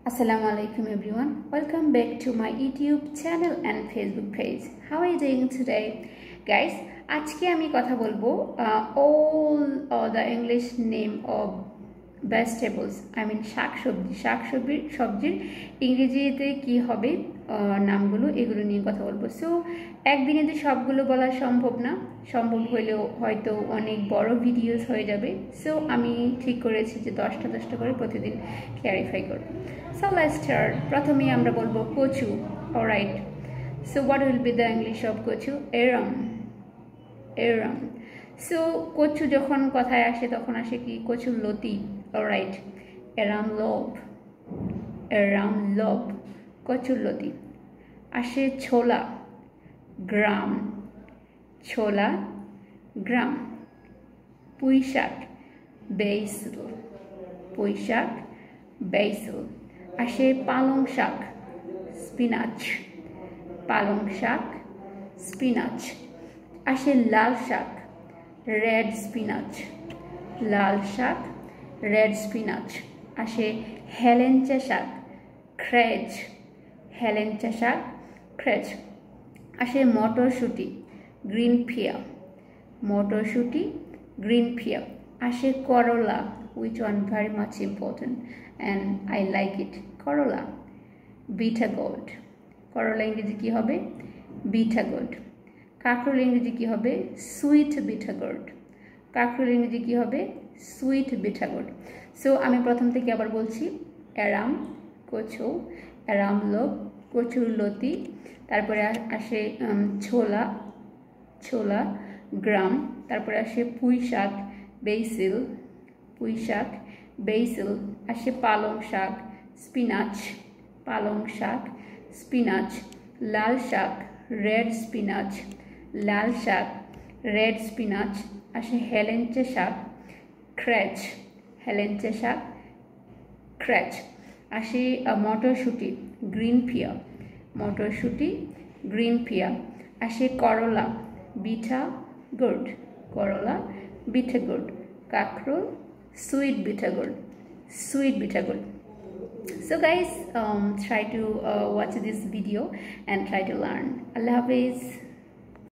Assalamu alaikum everyone. Welcome back to my YouTube channel and Facebook page. How are you doing today? Guys, আজকে আমি কথা বলবো all the English name of vegetables. I mean শাকসবজির ইংরেজিতে কি হবে নামগুলো এগুলো নিয়ে কথা বলবো। সো একদিনে তো সবগুলো বলা সম্ভব না, সম্ভব হলেও হয়তো অনেক বড় ভিডিওস হয়ে যাবে। সো আমি ঠিক করেছি যে 10টা করে প্রতিদিন ক্লারিফাই করব। So let's start. প্রথমে আমরা বলবো কচু। Alright. So what will be the English of কচু? Aram. So কচু যখন কথায় আসে তখন আসে কি কচুর লতি। Alright. Aram lob. কচুর লতি। আসে ছোলা। গ্রাম। পুঁই শাক। basil. আসে পালং শাক। স্পিনাচ। আসে লাল শাক। Red spinach. আসে হেলেঞ্চা শাক। ক্রেজ। আসে মটরশুঁটি। গ্রিন পিয়া। আসে করলা, which one very much important and I like it. করলা। Beta gold. করলা ইংরেজি কি হবে? Beta gold. কাঁকরোল ইংরেজি কি হবে? Sweet beta gold. সো আমি প্রথম থেকে আবার বলছি, অ্যারাম কচু, অ্যারাম লোব কচুর লতি, তারপরে আসে ছোলা গ্রাম, তারপরে আসে পুঁই শাক বেসিল, আসে পালং শাক স্পিনাচ, লাল শাক রেড স্পিনাচ, আসে হেলেঞ্চা শাক ক্রেচ, আসে মটরশুঁটি গ্রিন পিয়া, আসে করলা বিটা গোল্ড, কাঁকরোল sweet beta gold. So guys, try to watch this video and try to learn. Allah Hafiz.